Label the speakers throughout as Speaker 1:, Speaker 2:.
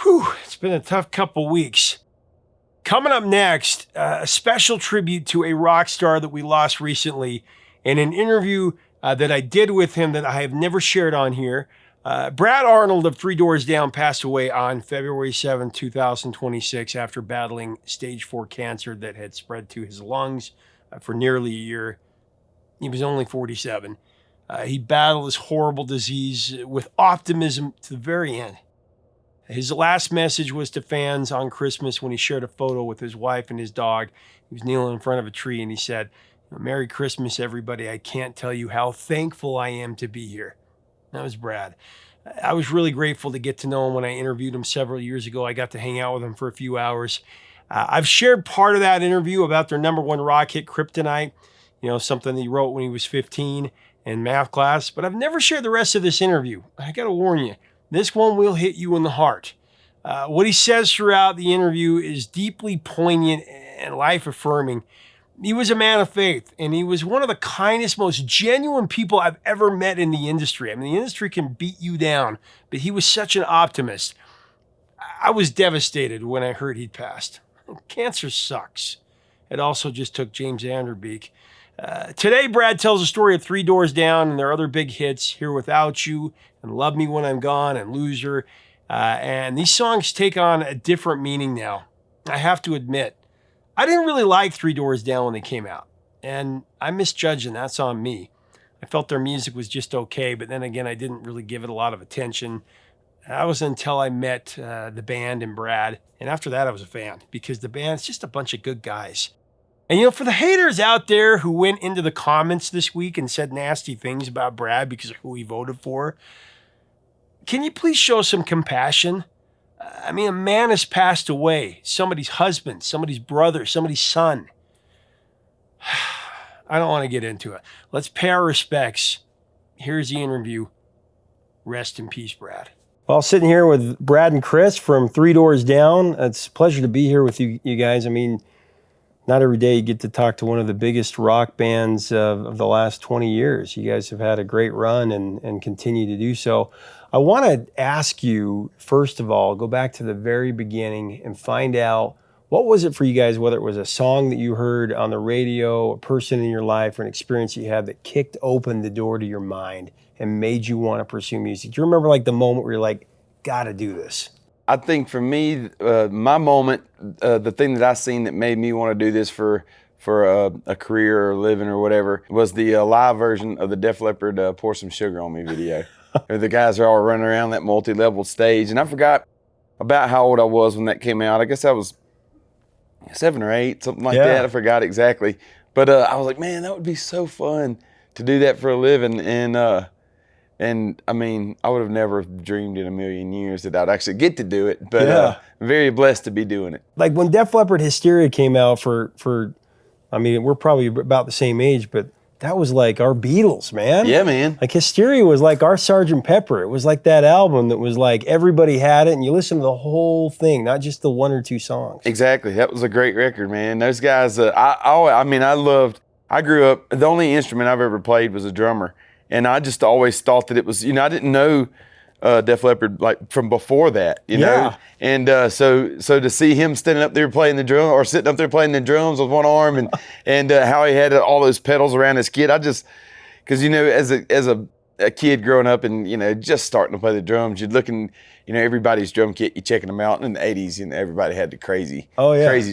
Speaker 1: Whew, it's been a tough couple weeks. Coming up next, a special tribute to a rock star that we lost recently in an interview that I did with him that I have never shared on here. Brad Arnold of Three Doors Down passed away on February 7, 2026 after battling stage 4 cancer that had spread to his lungs for nearly a year. He was only 47. He battled this horrible disease with optimism to the very end. His last message was to fans on Christmas when he shared a photo with his wife and his dog. He was kneeling in front of a tree and he said, "Merry Christmas, everybody. I can't tell you how thankful I am to be here." That was Brad. I was really grateful to get to know him when I interviewed him several years ago. I got to hang out with him for a few hours. I've shared part of that interview about their #1 rock hit, Kryptonite, something that he wrote when he was 15 in math class, but I've never shared the rest of this interview. I got to warn you. This one will hit you in the heart. What he says throughout the interview is deeply poignant and life-affirming. He was a man of faith, and he was one of the kindest, most genuine people I've ever met in the industry. I mean, the industry can beat you down, but he was such an optimist. I was devastated when I heard he'd passed. Cancer sucks. It also just took James Vanderbeek. Today, Brad tells a story of Three Doors Down and their other big hits, Here Without You, and Love Me When I'm Gone, and Loser. And these songs take on a different meaning now. I have to admit, I didn't really like Three Doors Down when they came out. And I misjudged, and that's on me. I felt their music was just okay, but then again, I didn't really give it a lot of attention. That was until I met the band and Brad. And after that, I was a fan, because the band's just a bunch of good guys. And for the haters out there who went into the comments this week and said nasty things about Brad because of who he voted for, can you please show some compassion? I mean, a man has passed away. Somebody's husband, somebody's brother, somebody's son. I don't want to get into it. Let's pay our respects. Here's the interview. Rest in peace, Brad. Well, sitting here with Brad and Chris from Three Doors Down. It's a pleasure to be here with you guys. I mean, not every day you get to talk to one of the biggest rock bands of the last 20 years. You guys have had a great run and continue to do so. I want to ask you, first of all, go back to the very beginning and find out, what was it for you guys, whether it was a song that you heard on the radio, a person in your life, or an experience you had that kicked open the door to your mind and made you want to pursue music? Do you remember the moment where you're like, gotta do this?
Speaker 2: I think for me, my moment, the thing that I seen that made me want to do this for a career or a living or whatever, was the live version of the Def Leppard Pour Some Sugar on Me video. The guys are all running around that multi-level stage. And I forgot about how old I was when that came out. I guess I was 7 or 8, something like that. I forgot exactly. But I was like, man, that would be so fun to do that for a living. And I mean, I would have never dreamed in a million years that I'd actually get to do it, but I'm very blessed to be doing it.
Speaker 1: Like when Def Leppard Hysteria came out I mean, we're probably about the same age, but that was like our Beatles, man.
Speaker 2: Yeah, man.
Speaker 1: Like Hysteria was like our Sgt. Pepper. It was like that album that was like everybody had it and you listen to the whole thing, not just the 1 or 2 songs.
Speaker 2: Exactly. That was a great record, man. Those guys, I grew up, the only instrument I've ever played was a drummer. And I just always thought that it was, I didn't know Def Leppard from before that, you know? And so to see him standing up there playing the drum, or sitting up there playing the drums with one arm, and how he had all those pedals around his kid, because as a kid growing up and just starting to play the drums, you're looking, everybody's drum kit, you checking them out. In the 80s, everybody had the crazy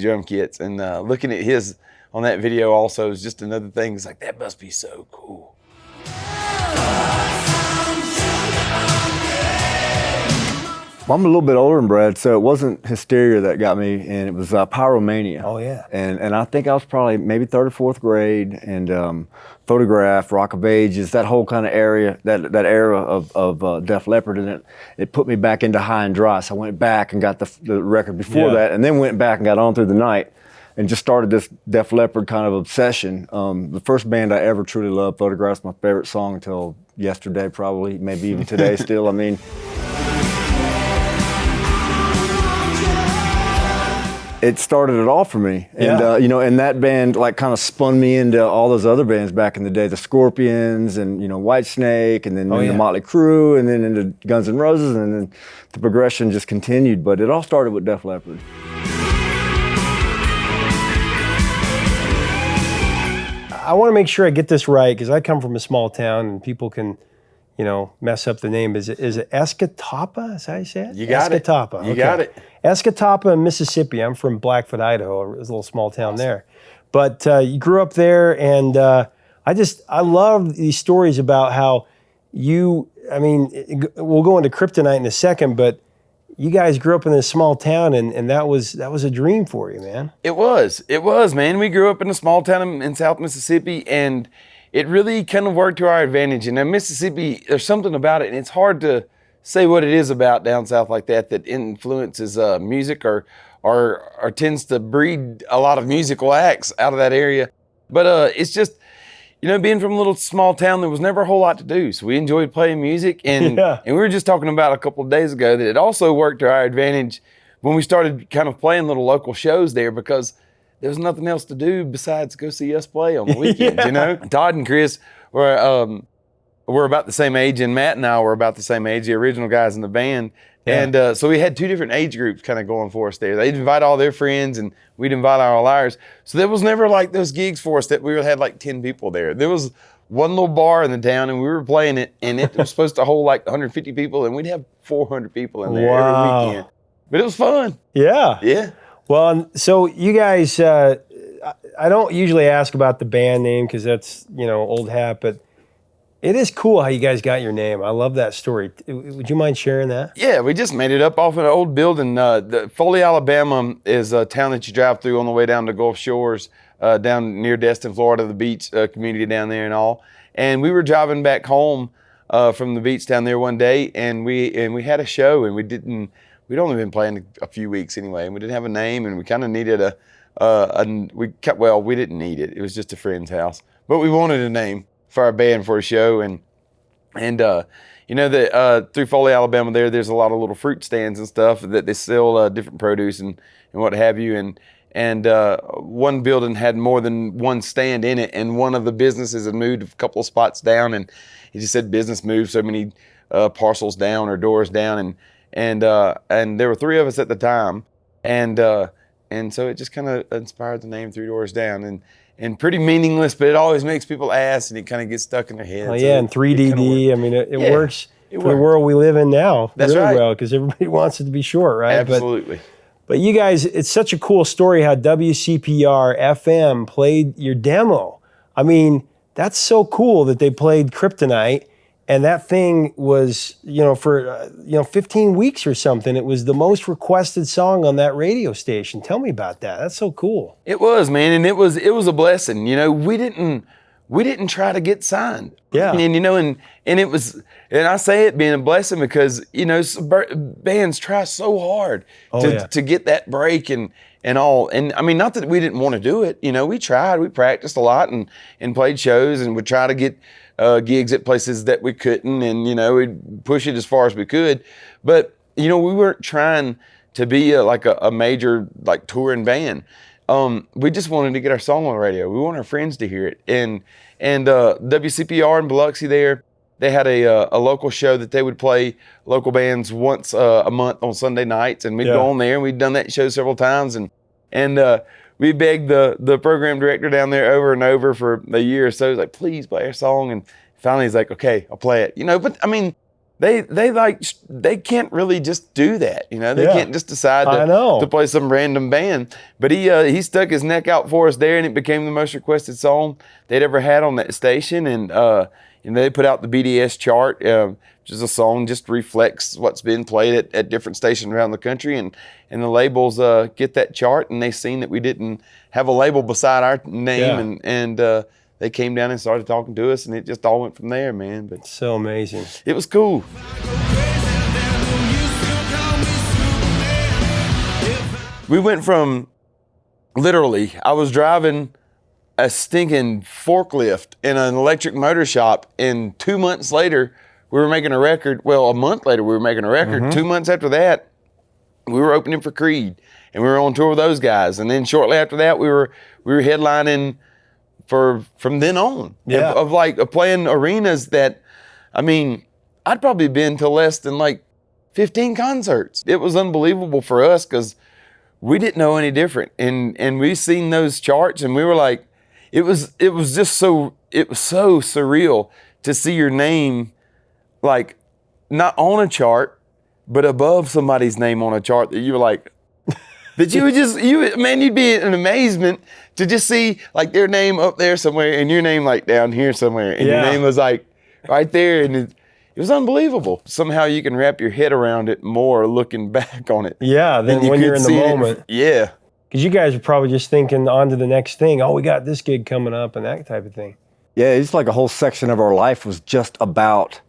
Speaker 2: drum kits, and looking at his on that video also is just another thing. It's like, that must be so cool.
Speaker 3: Well, I'm a little bit older than Brad, so it wasn't Hysteria that got me, and it was Pyromania.
Speaker 1: Oh, yeah.
Speaker 3: And I think I was probably maybe 3rd or 4th grade, and Photograph, Rock of Ages, that whole kind of area, that era of Def Leppard, and it put me back into High and Dry. So I went back and got the record before that, and then went back and got On Through the Night, and just started this Def Leppard kind of obsession. The first band I ever truly loved. Photograph's my favorite song until yesterday, probably, maybe even today still. I mean, it started it all for me. And,
Speaker 1: Yeah.
Speaker 3: And that band like kind of spun me into all those other bands back in the day, the Scorpions and, Whitesnake, and then the Motley Crue, and then into Guns N' Roses, and then the progression just continued. But it all started with Def Leppard.
Speaker 1: I want to make sure I get this right because I come from a small town and people can, mess up the name. Is it Escatawpa? Is that how you say it?
Speaker 2: You got it.
Speaker 1: Escatawpa.
Speaker 2: You got it.
Speaker 1: Escatawpa, Mississippi. I'm from Blackfoot, Idaho. It was a little small town there. But you grew up there, and I love these stories about how we'll go into Kryptonite in a second, but you guys grew up in this small town, and that was a dream for you, man.
Speaker 2: It was, man. We grew up in a small town in South Mississippi, and it really kind of worked to our advantage. And in Mississippi, there's something about it, and it's hard to say what it is about down south like that influences music or tends to breed a lot of musical acts out of that area. But it's just, being from a little small town, there was never a whole lot to do. So we enjoyed playing music. And we were just talking about a couple of days ago that it also worked to our advantage when we started kind of playing little local shows there, because there was nothing else to do besides go see us play on the weekends, Todd and Chris were about the same age, and Matt and I were about the same age, the original guys in the band. Yeah. And so we had two different age groups kind of going for us there. They'd invite all their friends, and we'd invite all ours. So there was never like those gigs for us that we had like 10 people there. There was one little bar in the town, and we were playing it, and it was supposed to hold like 150 people, and we'd have 400 people in there every weekend. But it was fun.
Speaker 1: Yeah.
Speaker 2: Yeah.
Speaker 1: Well, so you guys, I don't usually ask about the band name because that's, old hat, but it is cool how you guys got your name. I love that story. Would you mind sharing that?
Speaker 2: Yeah, we just made it up off an old building. The Foley, Alabama is a town that you drive through on the way down to Gulf Shores, down near Destin, Florida, the beach community down there and all. And we were driving back home from the beach down there one day, and we had a show, and we'd only been playing a few weeks anyway, and we didn't have a name, and we kind of needed we didn't need it. It was just a friend's house, but we wanted a name for our band for a show, and through Foley, Alabama, there's a lot of little fruit stands and stuff that they sell different produce and what have you, and one building had more than one stand in it, and one of the businesses had moved a couple of spots down, and he just said business moved so many parcels down or doors down, and there were three of us at the time, and so it just kind of inspired the name Three Doors Down, and pretty meaningless, but it always makes people ask, and it kind of gets stuck in their head.
Speaker 1: Oh, yeah, and 3DD. It works for the world we live in now.
Speaker 2: That's
Speaker 1: really
Speaker 2: right.
Speaker 1: Well, because everybody wants it to be short, right?
Speaker 2: Absolutely.
Speaker 1: But you guys, it's such a cool story how WCPR FM played your demo. I mean, that's so cool that they played Kryptonite, and that thing was, for 15 weeks or something, it was the most requested song on that radio station. Tell me about that. That's so cool.
Speaker 2: It was, man, and it was a blessing. We didn't try to get signed.
Speaker 1: Yeah.
Speaker 2: And it was, and I say it being a blessing because bands try so hard to get that break and all. And I mean, not that we didn't want to do it. We tried. We practiced a lot and played shows, and would try to get gigs at places that we couldn't, and we'd push it as far as we could. But we weren't trying to be a major touring band. We just wanted to get our song on the radio. We wanted our friends to hear it. And WCPR in Biloxi there, they had a local show that they would play local bands once a month on Sunday nights, and we'd go on there, and we'd done that show several times, and we begged the program director down there over and over for a year or so. He was like, please play our song. And finally he's like, okay, I'll play it. But I mean, they can't really just do that. They can't just decide to play some random band. But he stuck his neck out for us there, and it became the most requested song they'd ever had on that station. And they put out the BDS chart, which is a song just reflects what's been played at different stations around the country. And the labels get that chart, and they seen that we didn't have a label beside our name, and they came down and started talking to us, and it just all went from there, man. But
Speaker 1: so amazing.
Speaker 2: It was cool. We went from, literally, I was driving a stinking forklift in an electric motor shop, and 2 months later, we were making a record. Well, a month later, we were making a record. Mm-hmm. 2 months after that, we were opening for Creed, and we were on tour with those guys. And then shortly after that, we were headlining from then on.
Speaker 1: Yeah.
Speaker 2: Of playing arenas that, I mean, I'd probably been to less than like 15 concerts. It was unbelievable for us because we didn't know any different. And we seen those charts, and we were like, it was so surreal to see your name like not on a chart, but above somebody's name on a chart that you were like, that you'd be in amazement to just see like their name up there somewhere and your name like down here somewhere. And your name was like right there. And it was unbelievable. Somehow you can wrap your head around it more looking back on it.
Speaker 1: Yeah, than when you're in the moment.
Speaker 2: Yeah.
Speaker 1: Because you guys are probably just thinking on to the next thing. Oh, we got this gig coming up and that type of thing.
Speaker 3: Yeah, it's like a whole section of our life was just about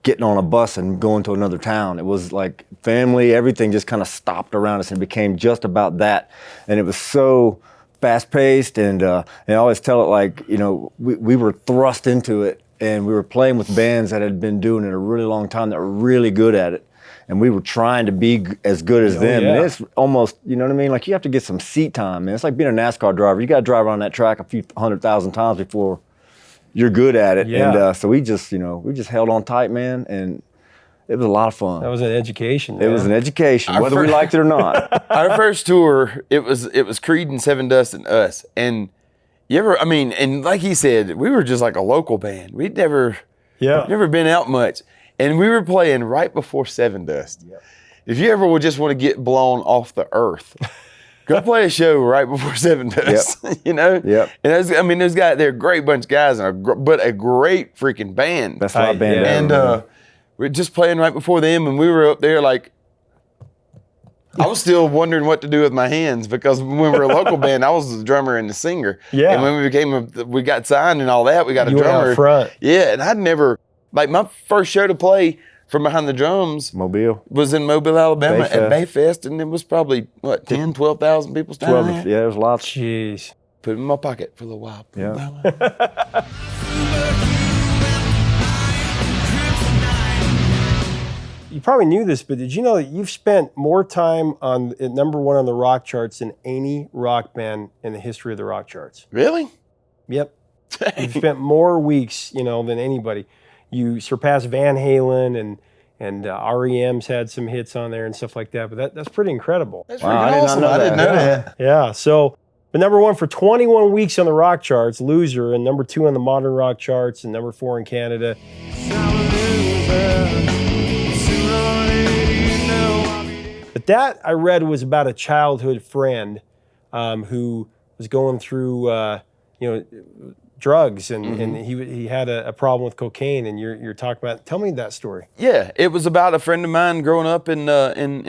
Speaker 3: getting on a bus and going to another town. It was like family, everything just kind of stopped around us and became just about that. And it was so fast-paced, and I always tell it like, we were thrust into it, and we were playing with bands that had been doing it a really long time that were really good at it. And we were trying to be as good as them.
Speaker 1: Yeah.
Speaker 3: And it's almost, you know what I mean? Like, you have to get some seat time, man. It's like being a NASCAR driver. You got to drive around that track a few 100,000 times before you're good at it.
Speaker 1: Yeah.
Speaker 3: And so we just held on tight, man. And it was a lot of fun.
Speaker 1: That was an education, man.
Speaker 3: It was an education, whether we liked it or not.
Speaker 2: Our first tour, it was Creed and Seven Dust and us. And and like he said, we were just like a local band. We'd never been out much. And we were playing right before Seven Dust. Yep. If you ever would just want to get blown off the earth, go play a show right before Seven Dust.
Speaker 3: Yep.
Speaker 2: Yep. And those guys, they're a great bunch of guys, but a great freaking band.
Speaker 3: That's my band.
Speaker 1: Yeah.
Speaker 2: And we're just playing right before them, and we were up there like, I was still wondering what to do with my hands, because when we were a local band, I was the drummer and the singer.
Speaker 1: Yeah.
Speaker 2: And when we got signed and all that, we got a
Speaker 1: You were
Speaker 2: drummer.
Speaker 1: out front.
Speaker 2: Yeah, and I'd never, like, my first show to play from behind the drums
Speaker 3: Mobile.
Speaker 2: was in Mobile, Alabama
Speaker 3: Bayfest.
Speaker 2: at Bayfest, and it was probably, 10, 12,000 people standing there.
Speaker 3: Yeah, there was lots.
Speaker 1: Jeez.
Speaker 2: Put it in my pocket for a little while.
Speaker 3: Yeah.
Speaker 1: You probably knew this, but did you know that you've spent more time at number one on the rock charts than any rock band in the history of the rock charts?
Speaker 2: Really?
Speaker 1: Yep. You've spent more weeks, than anybody. You surpassed Van Halen, and REM's had some hits on there and stuff like that, but that's pretty incredible.
Speaker 2: That's
Speaker 3: Wow,
Speaker 2: freaking
Speaker 3: I did not
Speaker 2: awesome.
Speaker 3: know
Speaker 2: I didn't know
Speaker 3: that.
Speaker 2: that.
Speaker 1: Yeah, so, but number one for 21 weeks on the rock charts, Loser, and number two on the modern rock charts, and number four in Canada. But that, I read, was about a childhood friend who was going through, drugs, and he had a problem with cocaine, and you're talking about. Tell me that story.
Speaker 2: Yeah, it was about a friend of mine growing up in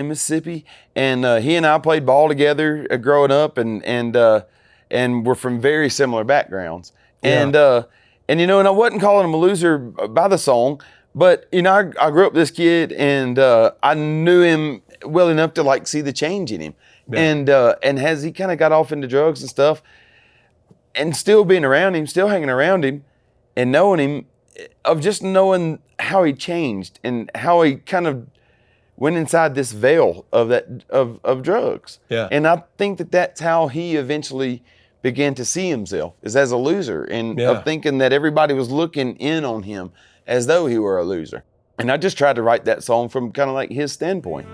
Speaker 2: Mississippi, and he and I played ball together growing up, and we're from very similar backgrounds.
Speaker 1: Yeah.
Speaker 2: And I wasn't calling him a loser by the song, but I grew up with this kid, and I knew him well enough to like see the change in him,
Speaker 1: Yeah.
Speaker 2: and as he kind of got off into drugs and stuff. And still being around him, still hanging around him, and knowing him, of just knowing how he changed and how he kind of went inside this veil of drugs.
Speaker 1: Yeah.
Speaker 2: And I think that's how he eventually began to see himself, is as a loser, and of thinking that everybody was looking in on him as though he were a loser. And I just tried to write that song from kind of like his standpoint.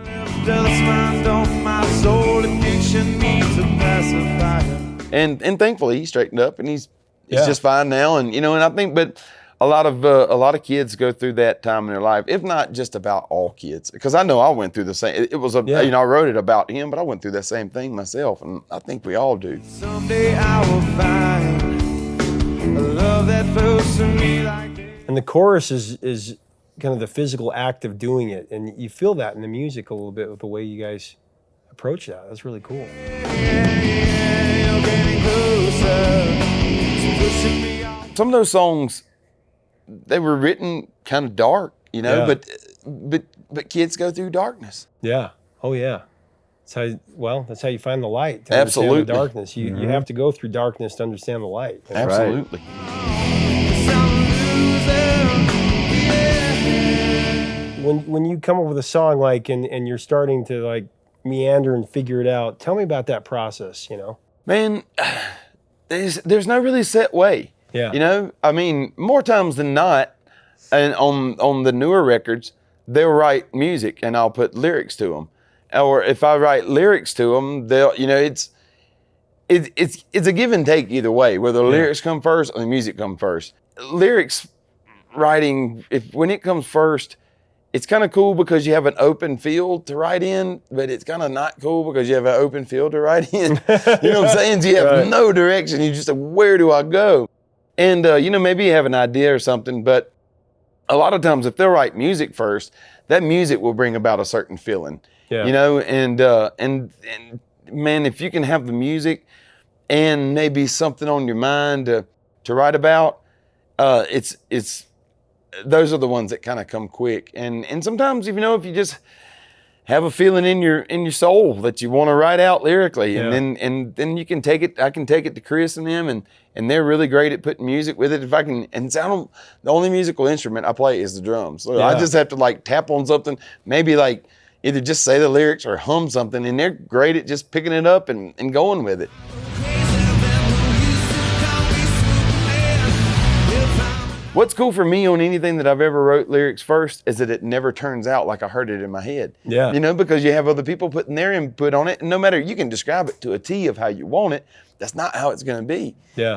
Speaker 2: And thankfully he straightened up, and he's just fine now. And and I think, but a lot of kids go through that time in their life, if not just about all kids, because I know I went through the same. It was I wrote it about him, but I went through that same thing myself, and I think we all do.
Speaker 4: Someday I will find a love that flows to me like this.
Speaker 1: And the chorus is kind of the physical act of doing it, and you feel that in the music a little bit with the way you guys approach that. That's really cool.
Speaker 2: Some of those songs, they were written kind of dark, but kids go through darkness.
Speaker 1: Yeah. Oh yeah. That's how you find the light. To
Speaker 2: Absolutely.
Speaker 1: understand the darkness. You have to go through darkness to understand the light.
Speaker 2: Absolutely.
Speaker 1: When you come up with a song and you're starting to meander and figure it out. Tell me about that process,
Speaker 2: Man, there's no really set way.
Speaker 1: Yeah.
Speaker 2: I mean, more times than not, and on the newer records, they'll write music and I'll put lyrics to them. Or if I write lyrics to them, they'll, it's a give and take either way, whether the lyrics come first or the music come first. Lyrics writing, when it comes first, it's kind of cool because you have an open field to write in, but it's kind of not cool because you have an open field to write in. You know what I'm saying? So you have no direction. You just like, where do I go? And, maybe you have an idea or something, but a lot of times if they'll write music first, that music will bring about a certain feeling.
Speaker 1: Yeah.
Speaker 2: And man, if you can have the music and maybe something on your mind to write about, it's those are the ones that kind of come quick. And sometimes, if you just have a feeling in your soul that you want to write out lyrically, and then you can take it. I can take it to Chris and them, and they're really great at putting music with it. If I can, and sound, the only musical instrument I play is the drums. So I just have to like tap on something, maybe like either just say the lyrics or hum something, and they're great at just picking it up and going with it. What's cool for me on anything that I've ever wrote lyrics first is that it never turns out like I heard it in my head.
Speaker 1: Yeah.
Speaker 2: Because you have other people putting their input on it, and no matter, you can describe it to a T of how you want it, that's not how it's going to be.
Speaker 1: Yeah.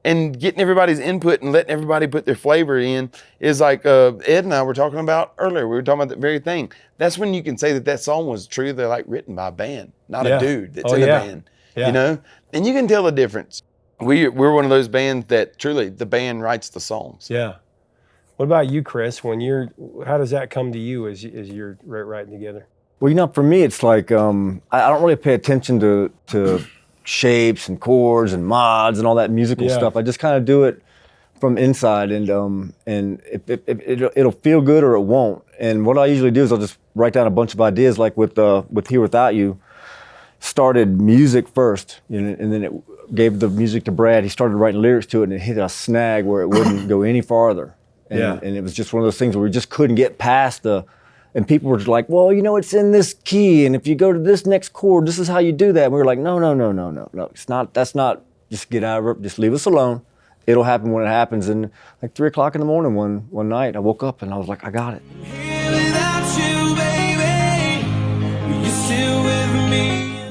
Speaker 2: And getting everybody's input and letting everybody put their flavor in is like Ed and I were talking about earlier. We were talking about that very thing. That's when you can say that song was truly like written by a band, not a dude that's in a band.
Speaker 1: Yeah.
Speaker 2: And you can tell the difference. We're one of those bands that truly the band writes the songs.
Speaker 1: Yeah. What about you, Chris? How does that come to you as you're writing together?
Speaker 3: Well, for me, it's like I don't really pay attention to shapes and chords and mods and all that musical stuff. I just kind of do it from inside, and it'll feel good or it won't. And what I usually do is I'll just write down a bunch of ideas, like with Here Without You. Started music first, and then it gave the music to Brad. He started writing lyrics to it, and it hit a snag where it wouldn't go any farther. And it was just one of those things where we just couldn't get past and people were just like, well, it's in this key, and if you go to this next chord, this is how you do that. And we were like, no, it's not, that's not, just get out of it, just leave us alone. It'll happen when it happens. And like 3 o'clock in the morning one night, I woke up and I was like, I got it.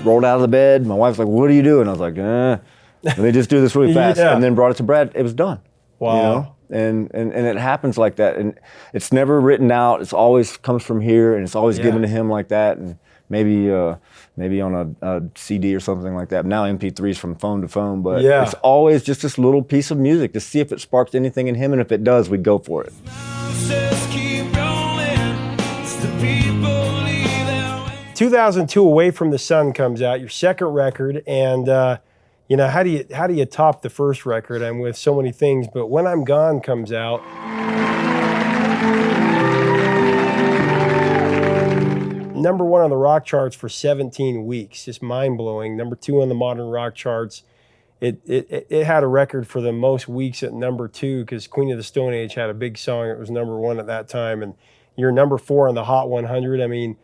Speaker 3: Rolled out of the bed. My wife's like, what are you doing? I was like, let me just do this really fast. And then brought it to Brad. It was done.
Speaker 1: Wow.
Speaker 3: And it happens like that. And it's never written out. It's always comes from here, and it's always given to him like that. And maybe on a CD or something like that. Now MP3s from phone to phone. But it's always just this little piece of music to see if it sparks anything in him. And if it does, we go for it.
Speaker 1: 2002, Away from the Sun comes out, your second record, and how do you top the first record? I'm with so many things, but When I'm Gone comes out. Number 1 on the rock charts for 17 weeks, just mind blowing. Number 2 on the modern rock charts. It had a record for the most weeks at number 2 because Queen of the Stone Age had a big song. It was number 1 at that time, and you're number 4 on the Hot 100. I mean.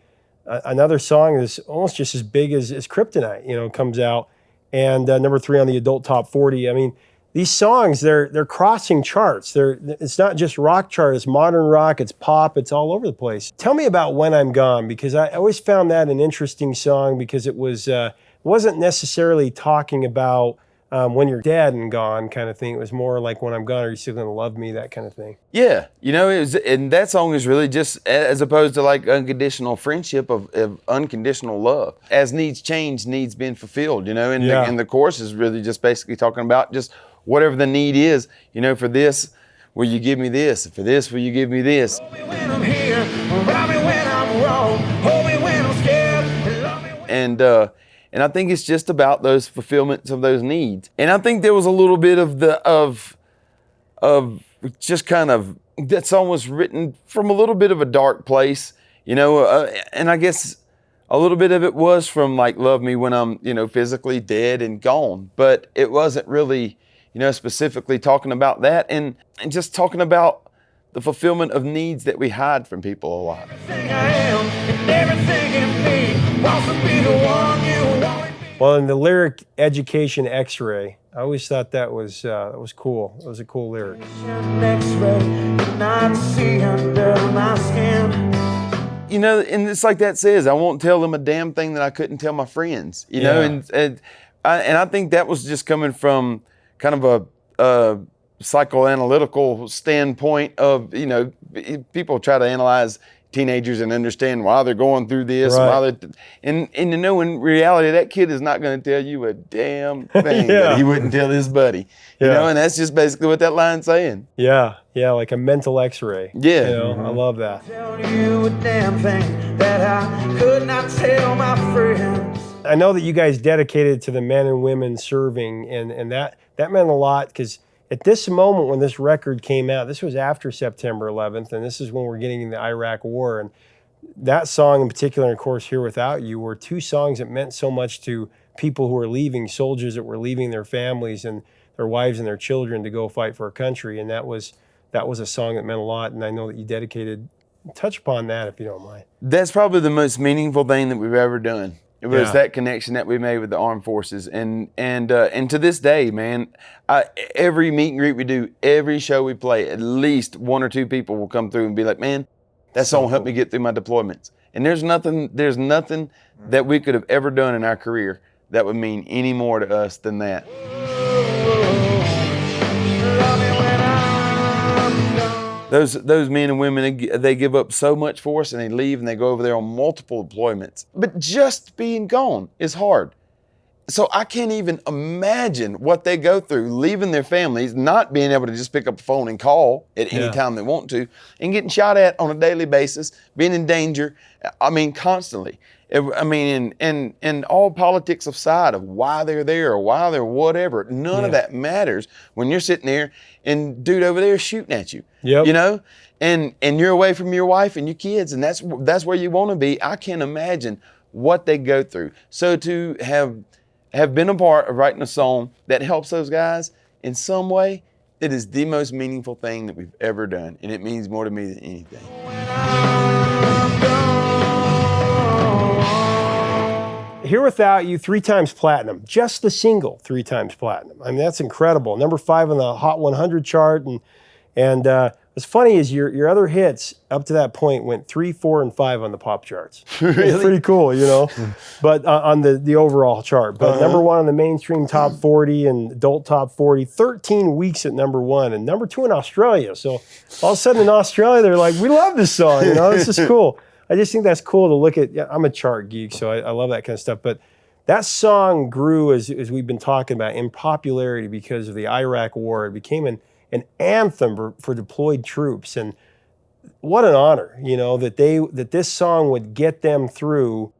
Speaker 1: Another song is almost just as big as Kryptonite, comes out, and number 3 on the adult top 40. I mean, these songs, they're crossing charts. It's not just rock chart, it's modern rock, it's pop, it's all over the place. Tell me about When I'm Gone, because I always found that an interesting song because it wasn't necessarily talking about when you're dead and gone kind of thing. It was more like, when I'm gone, are you still gonna love me, that kind of thing.
Speaker 2: Yeah, and that song is really just, as opposed to like unconditional friendship, of unconditional love. As needs change, needs being fulfilled, and the chorus is really just basically talking about just whatever the need is, for this, will you give me this? For this, will you give me this? Hold me when I'm here, rob me when I'm wrong, hold me when I'm scared, and love me when... And I think it's just about those fulfillments of those needs. And I think there was a little bit of just kind of, that song was written from a little bit of a dark place, and I guess a little bit of it was from like, love me when I'm, physically dead and gone. But it wasn't really, specifically talking about that, and just talking about the fulfillment of needs that we hide from people a lot. Everything I am and everything
Speaker 1: Well, and the lyric "Education X-ray," I always thought that was cool. It was a cool lyric.
Speaker 2: You know, and it's like that says, I won't tell them a damn thing that I couldn't tell my friends. You know, and I think that was just coming from kind of a psychoanalytical standpoint of, you know, people try to analyze teenagers and understand why they're going through this,
Speaker 1: right.
Speaker 2: and you know, in reality, that kid is not going to tell you a damn thing that he wouldn't tell his buddy. You know, and that's just basically what that line's saying.
Speaker 1: Yeah, like a mental X-ray.
Speaker 2: Yeah,
Speaker 1: you know, I love that.
Speaker 4: Tell you a damn thing that I could not tell my friends.
Speaker 1: I know that you guys dedicated to the men and women serving, and that meant a lot, because at this moment when this record came out, this was after September 11th, and this is when we're getting in the Iraq War. And that song in particular, and of course, Here Without You, were two songs that meant so much to people who were leaving, soldiers that were leaving their families and their wives and their children to go fight for our country. And that was a song that meant a lot, and I know that you dedicated. Touch upon that, if you don't mind.
Speaker 2: That's probably the most meaningful thing that we've ever done. It was that connection that we made with the armed forces, and to this day, man, every meet and greet we do, every show we play, at least one or two people will come through and be like, "Man, that song helped me get through my deployments." And there's nothing that we could have ever done in our career that would mean any more to us than that. Those men and women, they give up so much for us, and they leave and they go over there on multiple deployments. But just being gone is hard. So I can't even imagine what they go through, leaving their families, not being able to just pick up the phone and call at any time they want to, and getting shot at on a daily basis, being in danger, I mean, constantly. I mean, and all politics aside of why they're there or why they're whatever, none of that matters when you're sitting there and dude over there is shooting at you.
Speaker 1: Yep.
Speaker 2: You know, and you're away from your wife and your kids, and that's where you want to be. I can't imagine what they go through. So to have been a part of writing a song that helps those guys in some way, it is the most meaningful thing that we've ever done, and it means more to me than anything.
Speaker 1: Here Without You, 3 times platinum. Just the single, 3 times platinum. I mean, that's incredible. Number 5 on the Hot 100 chart, and what's funny is your other hits up to that point went 3, 4, and 5 on the pop charts.
Speaker 2: Really?
Speaker 1: It's pretty cool, you know. But on the overall chart, but number 1 on the mainstream top 40 and adult top 40, 13 weeks at number 1, and number 2 in Australia. So all of a sudden in Australia, they're like, "We love this song," you know. This is cool. I just think that's cool to look at. I'm a chart geek, so I love that kind of stuff. But that song grew, as we've been talking about, in popularity because of the Iraq War. It became an anthem for deployed troops, and what an honor, you know, that this song would get them through,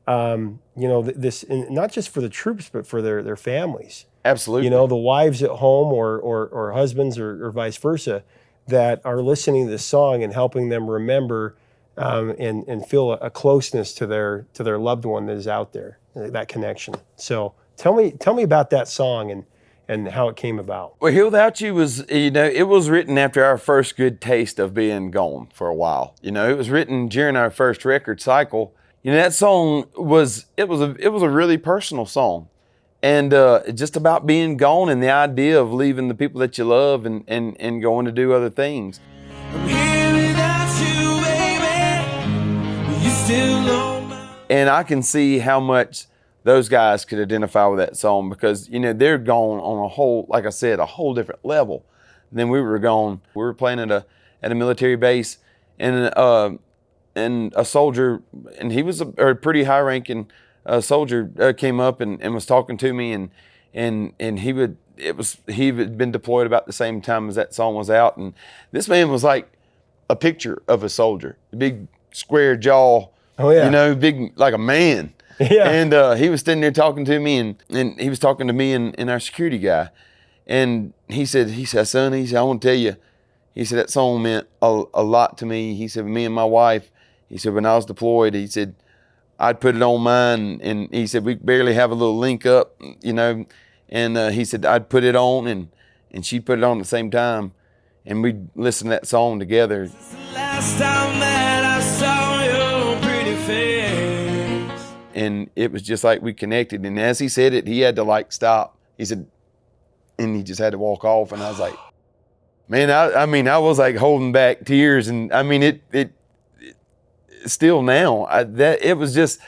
Speaker 1: you know, this, and not just for the troops, but for their families.
Speaker 2: Absolutely.
Speaker 1: You know, the wives at home or husbands or vice versa that are listening to this song and helping them remember and feel a closeness to their loved one that is out there, that connection. So tell me about that song and how it came about.
Speaker 2: Well, Here Without You was, you know, it was written after our first good taste of being gone for a while. You know, it was written during our first record cycle. You know, that song was a really personal song, and just about being gone and the idea of leaving the people that you love and going to do other things.
Speaker 4: I'm here without you, baby. You still know my...
Speaker 2: And I can see how much those guys could identify with that song, because, you know, they're gone on a whole, like I said, a whole different level than we were gone. We were playing at a military base, and a soldier, and he was a pretty high-ranking soldier, came up and was talking to me, and he had been deployed about the same time as that song was out, and this man was like a picture of a soldier, big square jaw, you know, big like a man.
Speaker 1: Yeah.
Speaker 2: And he was standing there talking to me, and he was talking to me and our security guy. And he said, "Son," he said, "I want to tell you," he said, "that song meant a lot to me." He said, "Me and my wife," he said, "when I was deployed," he said, "I'd put it on mine." And he said, "We barely have a little link up, you know." And he said, "I'd put it on and she'd put it on at the same time. And we'd listen to that song together."
Speaker 4: Last time that I saw your pretty face.
Speaker 2: and it was just like we connected. And as he said it, he had to like stop. He said, and he just had to walk off. And I was like, man, I mean, I was like holding back tears. And I mean, it still now, it was just,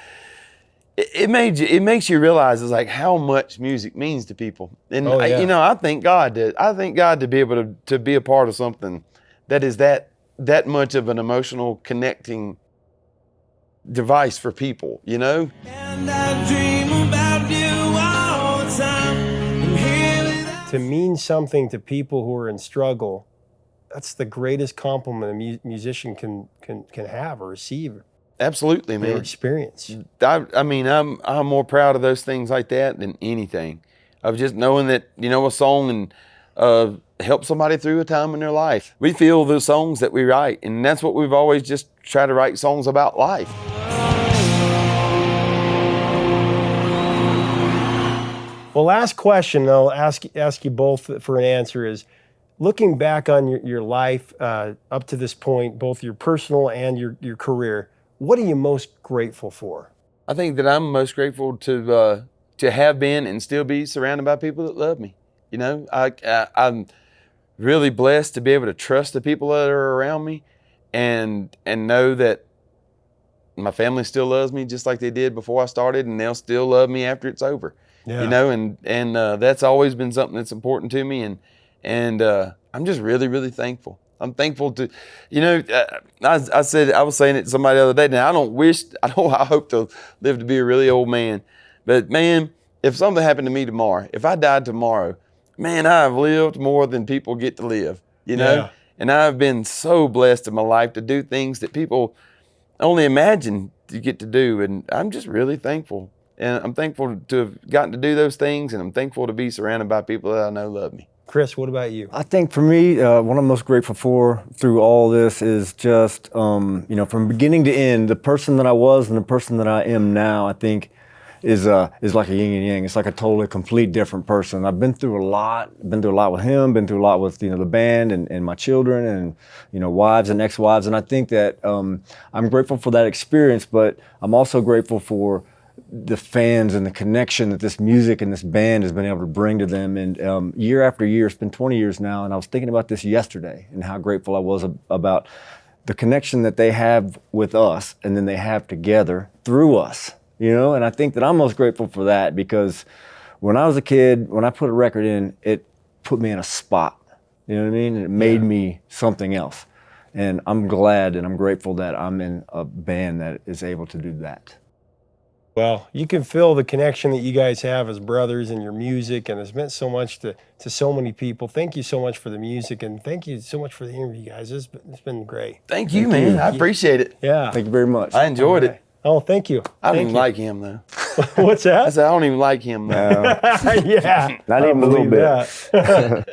Speaker 2: it makes you realize it's like how much music means to people. And you know, I thank God to be able to be a part of something that is that much of an emotional connecting device for people, you know?
Speaker 4: And I dream about you all the time. And here without
Speaker 1: To mean something to people who are in struggle, that's the greatest compliment a musician can have or receive.
Speaker 2: Absolutely,
Speaker 1: Or
Speaker 2: man.
Speaker 1: experience.
Speaker 2: I mean, I'm more proud of those things like that than anything. Of just knowing that, you know, a song and help somebody through a time in their life. We feel the songs that we write, and that's what we've always just tried to write songs about life.
Speaker 1: Well, last question, I'll ask you both for an answer is, looking back on your life up to this point, both your personal and your career, what are you most grateful for?
Speaker 2: I think that I'm most grateful to have been and still be surrounded by people that love me. You know, I'm really blessed to be able to trust the people that are around me, and know that my family still loves me just like they did before I started, and they'll still love me after it's over.
Speaker 1: Yeah.
Speaker 2: You know, and that's always been something that's important to me, and I'm just really, really thankful. I'm thankful to, you know, I was saying it to somebody the other day. Now I hope to live to be a really old man, but man, if something happened to me tomorrow, if I died tomorrow, man, I've lived more than people get to live, you know?
Speaker 1: Yeah.
Speaker 2: And I've been so blessed in my life to do things that people only imagine to get to do. And I'm just really thankful. And I'm thankful to have gotten to do those things. And I'm thankful to be surrounded by people that I know love me.
Speaker 1: Chris, what about you?
Speaker 3: I think for me, what I'm most grateful for through all this is just, you know, from beginning to end, the person that I was and the person that I am now, I think is like a yin and yang. It's like a totally complete different person. I've been through a lot with him, been through a lot with, you know, the band and my children and, you know, wives and ex-wives. And I think that I'm grateful for that experience, but I'm also grateful for the fans and the connection that this music and this band has been able to bring to them. And year after year, it's been 20 years now, and I was thinking about this yesterday and how grateful I was about the connection that they have with us and then they have together through us, you know? And I think that I'm most grateful for that, because when I was a kid, when I put a record in, it put me in a spot, you know what I mean? And it made me something else. And I'm glad and I'm grateful that I'm in a band that is able to do that.
Speaker 1: Well, you can feel the connection that you guys have as brothers and your music, and it's meant so much to so many people. Thank you so much for the music, and thank you so much for the interview, guys. It's been great.
Speaker 2: Thank you, man. I appreciate it.
Speaker 1: Yeah.
Speaker 3: Thank you very much.
Speaker 2: I enjoyed it.
Speaker 1: Oh, thank you.
Speaker 2: I don't even like him, though.
Speaker 1: What's that?
Speaker 2: I said, I don't even like him, though.
Speaker 1: Yeah.
Speaker 3: Not even a little
Speaker 1: believe
Speaker 3: bit.
Speaker 1: that.